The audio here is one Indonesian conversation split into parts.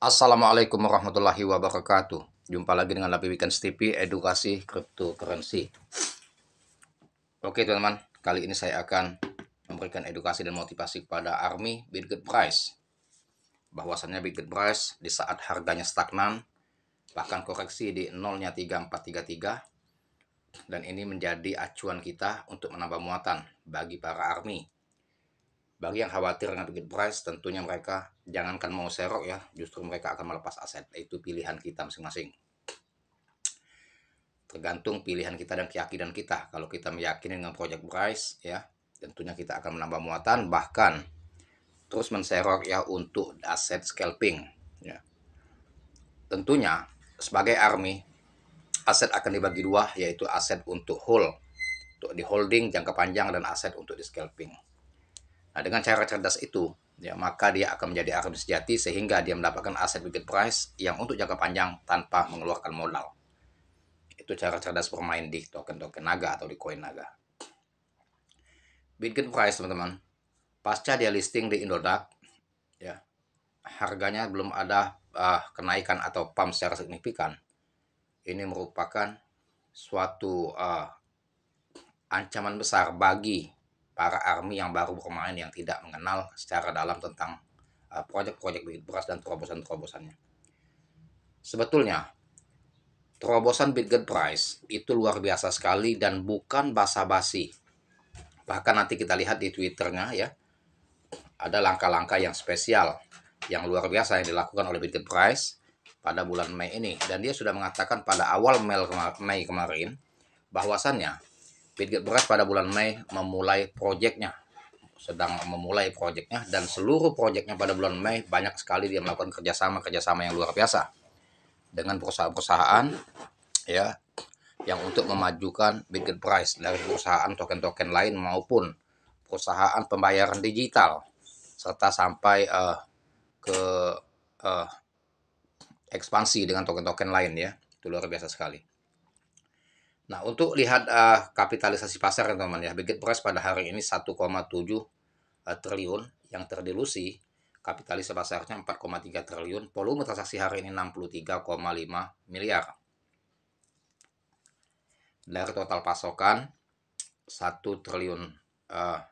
Assalamualaikum warahmatullahi wabarakatuh. Jumpa lagi dengan Lapi Weekends TV, edukasi cryptocurrency. Oke teman-teman, kali ini saya akan memberikan edukasi dan motivasi kepada Army Bitget Price. Bahwasannya Bitget Price di saat harganya stagnan, bahkan koreksi di nolnya 3433, dan ini menjadi acuan kita untuk menambah muatan bagi para Army. Bagi yang khawatir dengan Bitget Price, tentunya mereka jangankan mau serok ya, justru mereka akan melepas aset. Itu pilihan kita masing-masing. Tergantung pilihan kita dan keyakinan kita. Kalau kita meyakini dengan project price ya, tentunya kita akan menambah muatan, bahkan terus menserok ya untuk aset scalping ya. Tentunya sebagai Army, aset akan dibagi dua, yaitu aset untuk hold, untuk di holding jangka panjang, dan aset untuk di scalping. Nah, dengan cara cerdas itu ya, maka dia akan menjadi Army sejati sehingga dia mendapatkan aset Bitget Price yang untuk jangka panjang tanpa mengeluarkan modal. Itu cara cerdas bermain di token-token naga atau di koin naga. Bitget Price teman-teman, pasca dia listing di Indodax ya, harganya belum ada kenaikan atau pump secara signifikan. Ini merupakan suatu ancaman besar bagi para Army yang baru bermain, yang tidak mengenal secara dalam tentang proyek-proyek Bitget Price dan terobosan-terobosannya. Sebetulnya terobosan Bitget Price itu luar biasa sekali dan bukan basa-basi. Bahkan nanti kita lihat di Twitternya ya, ada langkah-langkah yang spesial, yang luar biasa yang dilakukan oleh Bitget Price pada bulan Mei ini. Dan dia sudah mengatakan pada awal Mei kemarin, bahwasannya Bitget Price pada bulan Mei sedang memulai proyeknya, dan seluruh proyeknya pada bulan Mei banyak sekali dia melakukan kerjasama yang luar biasa dengan perusahaan-perusahaan ya, yang untuk memajukan Bitget Price dari perusahaan token-token lain maupun perusahaan pembayaran digital, serta sampai ke ekspansi dengan token-token lain ya. Itu luar biasa sekali. Nah, untuk lihat kapitalisasi pasar teman-teman ya, Bitget Price pada hari ini 1,7 triliun yang terdilusi, kapitalisasi pasarnya 4,3 triliun, volume transaksi hari ini 63,5 miliar. Dari total pasokan 1 triliun 1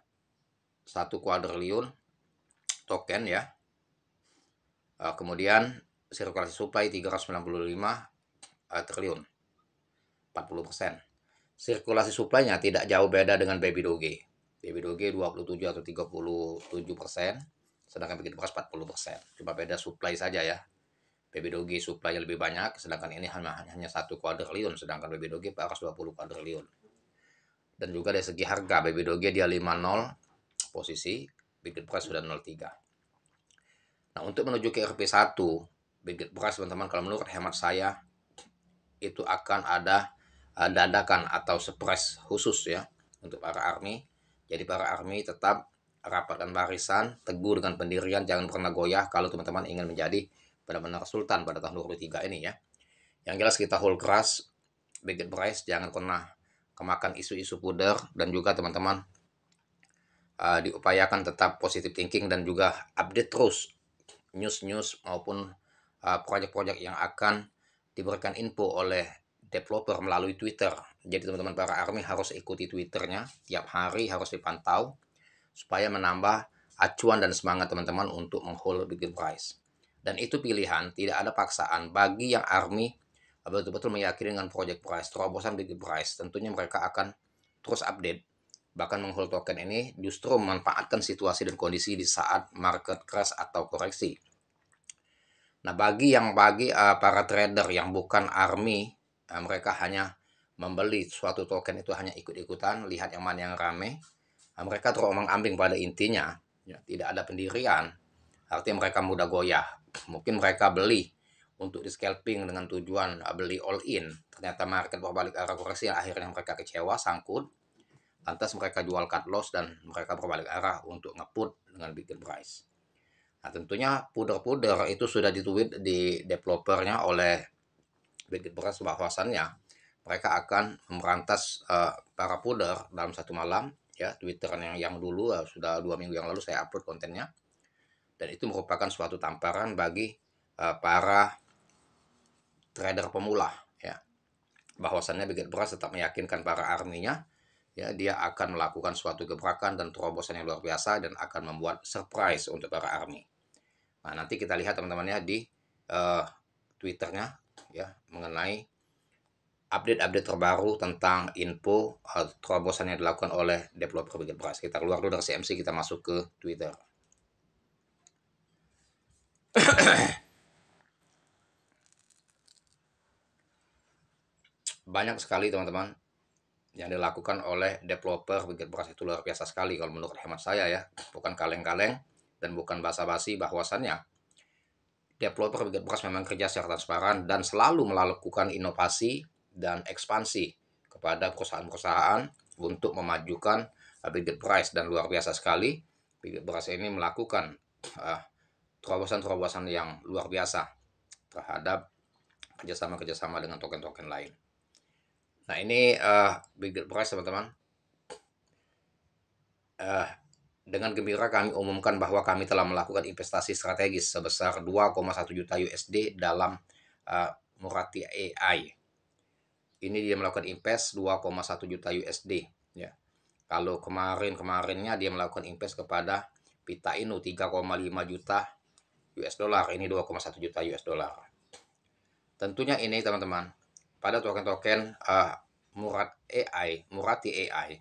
kuadriliun token ya. Kemudian sirkulasi supply 395 triliun, 40%. Sirkulasi supply-nya tidak jauh beda dengan Baby Doge. Baby Doge 27 atau 37%, sedangkan Bitget Price 40%. Cuma beda supply saja ya. Baby Doge supply-nya lebih banyak, sedangkan ini hanya 1 kuadriliun, sedangkan Baby Doge 420 kuadriliun. Dan juga dari segi harga, Baby Doge dia 50 posisi, Bitget Price sudah 03. Nah, untuk menuju ke RP1 Bitget Price teman-teman, kalau menurut hemat saya itu akan ada dadakan atau surprise khusus ya untuk para Army. Jadi para Army tetap rapatkan barisan, teguh dengan pendirian, jangan pernah goyah kalau teman-teman ingin menjadi benar-benar sultan pada tahun 2023 ini ya. Yang jelas kita hold keras Bitget Price, jangan pernah kemakan isu-isu puder, dan juga teman-teman diupayakan tetap positive thinking dan juga update terus news-news maupun proyek-proyek yang akan diberikan info oleh developer melalui Twitter. Jadi teman-teman para Army harus ikuti Twitternya tiap hari, harus dipantau supaya menambah acuan dan semangat teman-teman untuk menghold Bitget Price. Dan itu pilihan, tidak ada paksaan bagi yang Army betul-betul meyakini dengan project price, terobosan Bitget Price. Tentunya mereka akan terus update, bahkan menghold token ini justru memanfaatkan situasi dan kondisi di saat market crash atau koreksi. Nah, bagi para trader yang bukan Army, mereka hanya membeli suatu token itu hanya ikut-ikutan, lihat yang mana yang rame. Mereka terombang-ambing pada intinya, ya, tidak ada pendirian. Artinya mereka mudah goyah. Mungkin mereka beli untuk di scalping dengan tujuan beli all in. Ternyata market berbalik arah koreksi, akhirnya mereka kecewa, sangkut. Lantas mereka jual cut loss dan mereka berbalik arah untuk nge-put dengan Bitget Price. Nah, tentunya puder-puder itu sudah ditweet di developernya oleh Bitget Price bahwasannya mereka akan memberantas para puder dalam satu malam ya. Twitter yang dulu sudah 2 minggu yang lalu saya upload kontennya, dan itu merupakan suatu tamparan bagi para trader pemula ya, bahwasannya Big Price tetap meyakinkan para arminya ya, dia akan melakukan suatu gebrakan dan terobosan yang luar biasa dan akan membuat surprise untuk para army. Nah, nanti kita lihat teman-teman ya di Twitternya ya, mengenai update-update terbaru tentang info terobosan yang dilakukan oleh developer Big Price. Kita keluar dulu dari CMC, kita masuk ke Twitter. Banyak sekali teman-teman yang dilakukan oleh developer Big Price, itu luar biasa sekali kalau menurut hemat saya ya. Bukan kaleng-kaleng dan bukan basa-basi, bahwasannya developer Big Price memang kerja secara transparan dan selalu melakukan inovasi dan ekspansi kepada perusahaan-perusahaan untuk memajukan Big Price. Dan luar biasa sekali Big Price ini melakukan terobosan-terobosan yang luar biasa terhadap kerjasama-kerjasama dengan token-token lain. Nah, ini Big Price teman-teman. Dengan gembira kami umumkan bahwa kami telah melakukan investasi strategis sebesar 2,1 juta USD dalam Murati AI. Ini dia melakukan invest 2,1 juta USD ya. Kalau kemarinnya dia melakukan invest kepada Pita Inu 3,5 juta US dollar, ini 2,1 juta US dollar. Tentunya ini teman-teman, pada token-token Murati AI,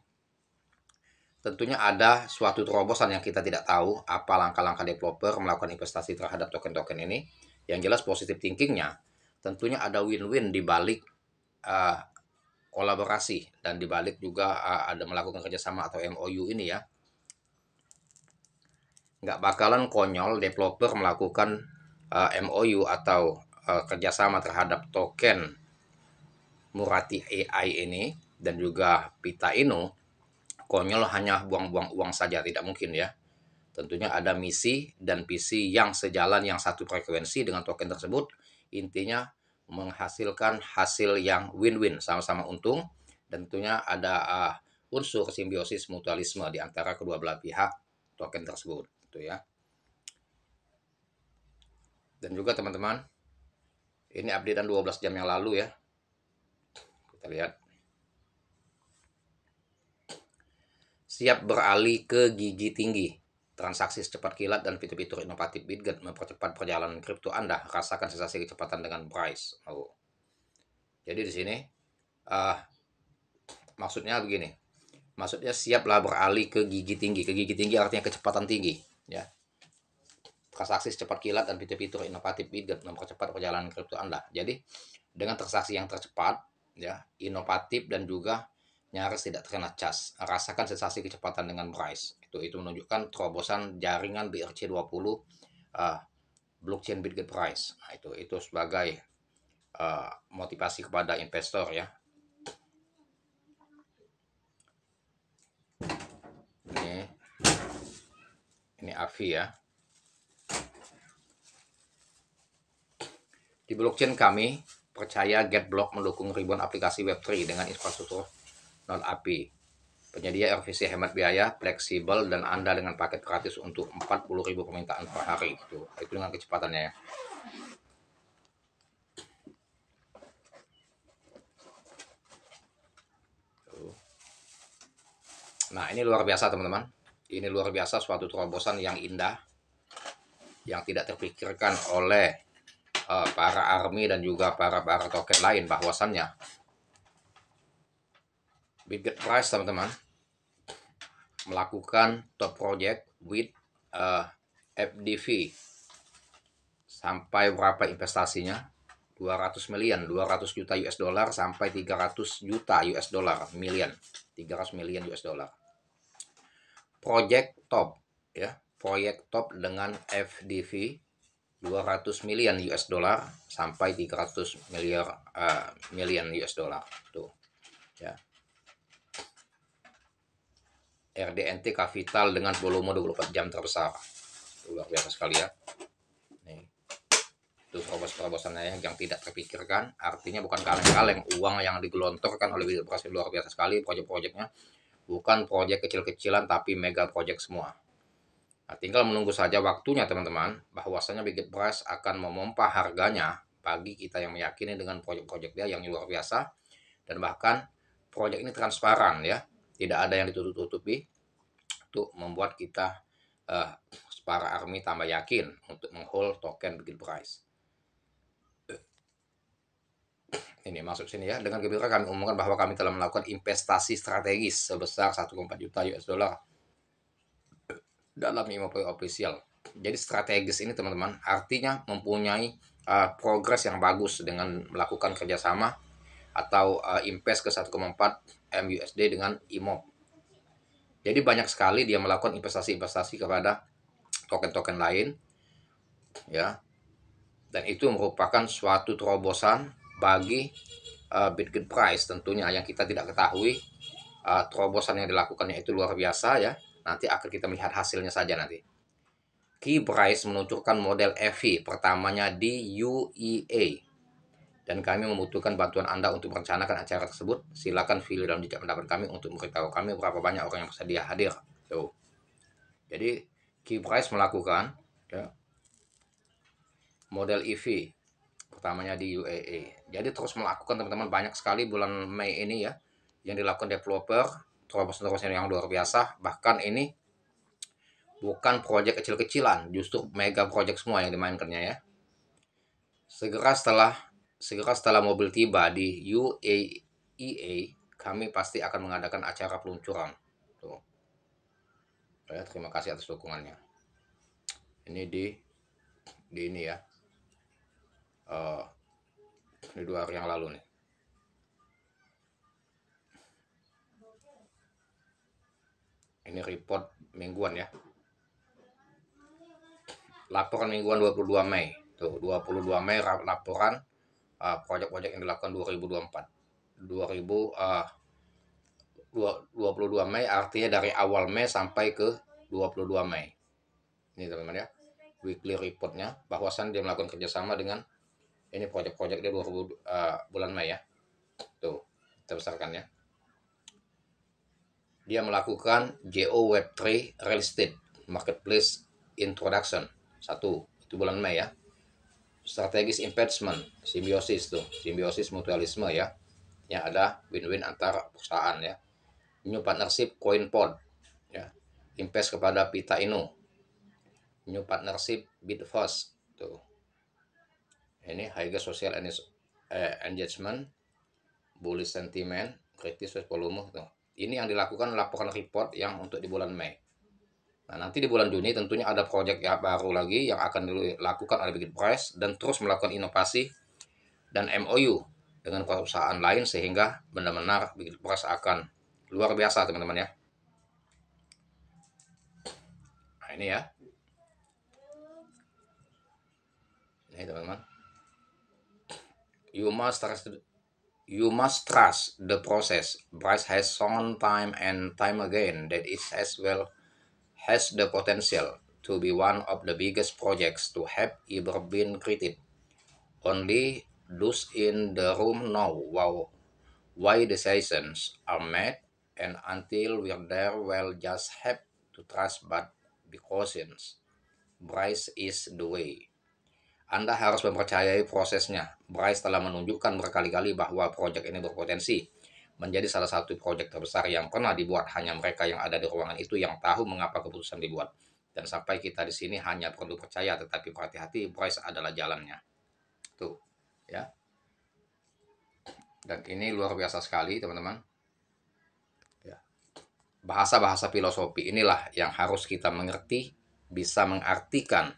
tentunya ada suatu terobosan yang kita tidak tahu apa langkah-langkah developer melakukan investasi terhadap token-token ini. Yang jelas positive thinkingnya, tentunya ada win-win di balik kolaborasi dan di balik juga ada melakukan kerjasama atau MOU ini ya. Nggak bakalan konyol developer melakukan MOU atau kerjasama terhadap token Murati AI ini dan juga Pita Inu, konyol hanya buang-buang uang saja, tidak mungkin ya. Tentunya ada misi dan visi yang sejalan, yang satu frekuensi dengan token tersebut. Intinya menghasilkan hasil yang win-win, sama-sama untung. Dan tentunya ada unsur simbiosis mutualisme di antara kedua belah pihak token tersebut, gitu ya. Dan juga teman-teman, ini updatean 12 jam yang lalu ya. Kita lihat. Siap beralih ke gigi tinggi. Transaksi secepat kilat dan fitur-fitur inovatif BitGet mempercepat perjalanan kripto Anda. Rasakan sensasi kecepatan dengan Price. Oh. Jadi di sini maksudnya begini. Maksudnya siaplah beralih ke gigi tinggi. Ke gigi tinggi artinya kecepatan tinggi, ya. Transaksi secepat kilat dan fitur-fitur inovatif BitGet mempercepat perjalanan kripto Anda. Jadi dengan transaksi yang tercepat, ya, inovatif dan juga nyaris tidak terkena cas. Rasakan sensasi kecepatan dengan Price. Itu menunjukkan terobosan jaringan BRC20 blockchain BitGet Price. Nah, itu sebagai motivasi kepada investor ya. Ini AVI ya. Di blockchain kami percaya GetBlock mendukung ribuan aplikasi Web3 dengan infrastruktur non-API. Penyedia RVC hemat biaya, fleksibel, dan Anda dengan paket gratis untuk 40.000 permintaan per hari. Itu dengan kecepatannya ya. Nah, ini luar biasa teman-teman. Ini luar biasa, suatu terobosan yang indah, yang tidak terpikirkan oleh para army dan juga para token lain, bahwasannya BitGet Price teman-teman melakukan top project with FDV sampai berapa investasinya, 200 juta US dollar sampai 300 juta US dollar million, 300 million US dollar. Project top ya, proyek top dengan FDV 200 million US dollar sampai 300 million US dollar tuh ya. RDNT Capital dengan volume 24 jam terbesar. Luar biasa sekali ya. Nih. Itu terobosan-terobosannya yang tidak terpikirkan, artinya bukan kaleng-kaleng uang yang digelontorkan oleh BitGet Price. Luar biasa sekali proyek-proyeknya. Bukan proyek kecil-kecilan tapi mega proyek semua. Nah, tinggal menunggu saja waktunya teman-teman, bahwasanya Big Price akan memompa harganya bagi kita yang meyakini dengan proyek-proyek dia yang luar biasa, dan bahkan proyek ini transparan ya, tidak ada yang ditutup-tutupi untuk membuat kita uh, para army tambah yakin untuk menghold token Big Price. Ini masuk sini ya. Dengan gembira kami umumkan bahwa kami telah melakukan investasi strategis sebesar 1,4 juta US dollar dalam IMOPOI official. Jadi strategis ini teman-teman artinya mempunyai progres yang bagus dengan melakukan kerjasama atau invest ke 1,4 M USD dengan IMOP. Jadi banyak sekali dia melakukan investasi-investasi kepada token-token lain ya. Dan itu merupakan suatu terobosan bagi Bitget Price tentunya yang kita tidak ketahui. Terobosan yang dilakukannya itu luar biasa ya. Nanti akan kita melihat hasilnya saja nanti. Key Price meluncurkan model EV pertamanya di UEA. Dan kami membutuhkan bantuan Anda untuk merencanakan acara tersebut. Silakan pilih dalam jejak pendapat kami untuk memberitahu kami berapa banyak orang yang bersedia hadir. Tuh. Jadi Key Price melakukan ya, model EV pertamanya di UAE. Jadi terus melakukan teman-teman banyak sekali bulan Mei ini ya yang dilakukan developer, terobosan-terobosan yang luar biasa. Bahkan ini bukan proyek kecil-kecilan, justru mega proyek semua yang dimainkannya ya. Segera setelah mobil tiba di UAE, kami pasti akan mengadakan acara peluncuran. Tuh. Ya, terima kasih atas dukungannya. Ini di ini ya. Ini 2 hari yang lalu nih. Ini report mingguan ya. Laporan mingguan 22 Mei. Tuh, 22 Mei laporan proyek-proyek yang dilakukan 2024. 22 Mei artinya dari awal Mei sampai ke 22 Mei. Ini teman-teman ya. Weekly reportnya bahwasan dia melakukan kerjasama dengan ini proyek-proyek dia 2000 bulan Mei ya. Tuh, kita besarkan ya. Dia melakukan JO Web3 Real Estate Marketplace Introduction 1 itu bulan Mei ya. Strategis investment simbiosis tuh, simbiosis mutualisme ya, yang ada win-win antara perusahaan ya. New partnership CoinPod ya, invest kepada Pita Inu. New partnership Bitfast tuh. Ini high social engagement, bullish sentiment, kritis volume tuh. Ini yang dilakukan laporan report yang untuk di bulan Mei. Nah, nanti di bulan Juni tentunya ada proyek yang baru lagi yang akan dilakukan oleh Big Price dan terus melakukan inovasi dan MOU dengan perusahaan lain sehingga benar-benar Big Price akan luar biasa teman-teman ya. Nah, ini ya. Ini teman-teman. You must trust the process. Price has shown time and time again that it has the potential to be one of the biggest projects to have ever been created. Only those in the room know why decisions are made, and until we're there, we'll just have to trust but be cautious. Bryce is the way. Anda harus mempercayai prosesnya. Bryce telah menunjukkan berkali-kali bahwa proyek ini berpotensi menjadi salah satu proyek terbesar yang pernah dibuat. Hanya mereka yang ada di ruangan itu yang tahu mengapa keputusan dibuat. Dan sampai kita di sini hanya perlu percaya, tetapi berhati-hati, Bryce adalah jalannya. Tuh, ya. Dan ini luar biasa sekali, teman-teman. Ya. Bahasa-bahasa filosofi inilah yang harus kita mengerti, bisa mengartikan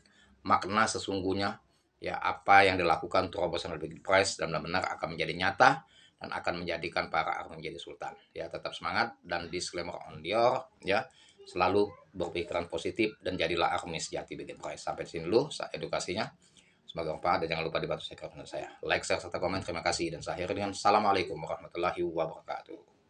makna sesungguhnya ya apa yang dilakukan terobosan oleh Big Price dan benar-benar akan menjadi nyata dan akan menjadikan para army menjadi sultan. Ya, tetap semangat dan disclaimer on your ya. Selalu berpikiran positif dan jadilah army sejati Big Price. Sampai sini dulu edukasinya. Semoga bermanfaat dan jangan lupa dibantu saya. Like, share, serta komen. Terima kasih dan saya akhiri dengan assalamualaikum warahmatullahi wabarakatuh.